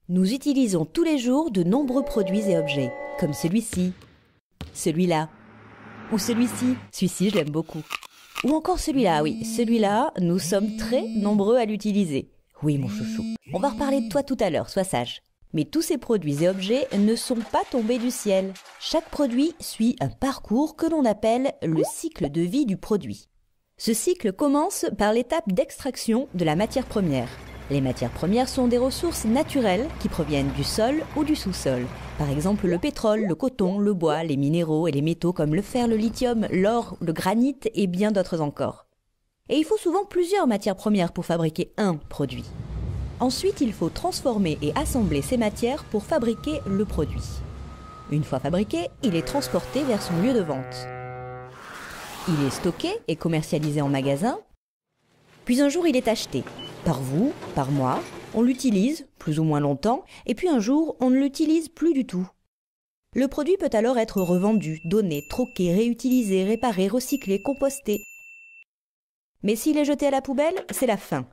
Nous utilisons tous les jours de nombreux produits et objets, comme celui-ci, celui-là, ou celui-ci. Celui-ci, je l'aime beaucoup. Ou encore celui-là, oui, celui-là, nous sommes très nombreux à l'utiliser. Oui, mon chouchou. On va reparler de toi tout à l'heure, sois sage. Mais tous ces produits et objets ne sont pas tombés du ciel. Chaque produit suit un parcours que l'on appelle le cycle de vie du produit. Ce cycle commence par l'étape d'extraction de la matière première. Les matières premières sont des ressources naturelles qui proviennent du sol ou du sous-sol. Par exemple le pétrole, le coton, le bois, les minéraux et les métaux comme le fer, le lithium, l'or, le granit et bien d'autres encore. Et il faut souvent plusieurs matières premières pour fabriquer un produit. Ensuite, il faut transformer et assembler ces matières pour fabriquer le produit. Une fois fabriqué, il est transporté vers son lieu de vente. Il est stocké et commercialisé en magasin. Puis un jour, il est acheté. Par vous, par moi, on l'utilise, plus ou moins longtemps, et puis un jour, on ne l'utilise plus du tout. Le produit peut alors être revendu, donné, troqué, réutilisé, réparé, recyclé, composté. Mais s'il est jeté à la poubelle, c'est la fin.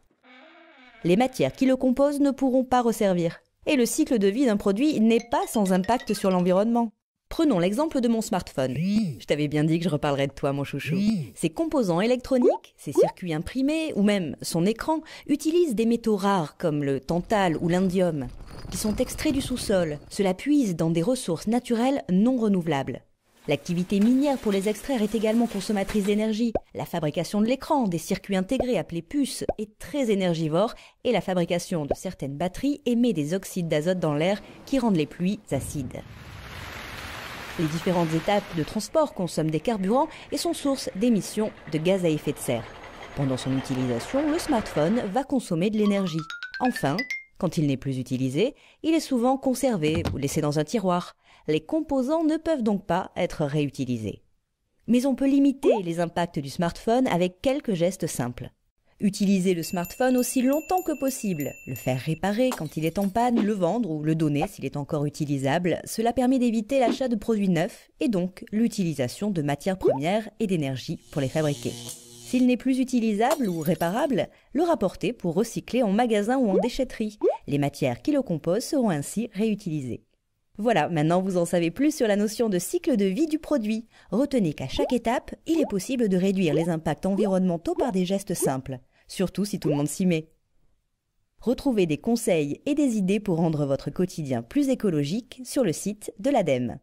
Les matières qui le composent ne pourront pas resservir. Et le cycle de vie d'un produit n'est pas sans impact sur l'environnement. Prenons l'exemple de mon smartphone. Je t'avais bien dit que je reparlerais de toi, mon chouchou. Ses composants électroniques, ses circuits imprimés ou même son écran utilisent des métaux rares comme le tantale ou l'indium, qui sont extraits du sous-sol. Cela puise dans des ressources naturelles non renouvelables. L'activité minière pour les extraire est également consommatrice d'énergie. La fabrication de l'écran, des circuits intégrés appelés puces, est très énergivore et la fabrication de certaines batteries émet des oxydes d'azote dans l'air qui rendent les pluies acides. Les différentes étapes de transport consomment des carburants et sont source d'émissions de gaz à effet de serre. Pendant son utilisation, le smartphone va consommer de l'énergie. Enfin, quand il n'est plus utilisé, il est souvent conservé ou laissé dans un tiroir. Les composants ne peuvent donc pas être réutilisés. Mais on peut limiter les impacts du smartphone avec quelques gestes simples. Utiliser le smartphone aussi longtemps que possible, le faire réparer quand il est en panne, le vendre ou le donner s'il est encore utilisable, cela permet d'éviter l'achat de produits neufs et donc l'utilisation de matières premières et d'énergie pour les fabriquer. S'il n'est plus utilisable ou réparable, le rapporter pour recycler en magasin ou en déchetterie. Les matières qui le composent seront ainsi réutilisées. Voilà, maintenant vous en savez plus sur la notion de cycle de vie du produit. Retenez qu'à chaque étape, il est possible de réduire les impacts environnementaux par des gestes simples, surtout si tout le monde s'y met. Retrouvez des conseils et des idées pour rendre votre quotidien plus écologique sur le site de l'ADEME.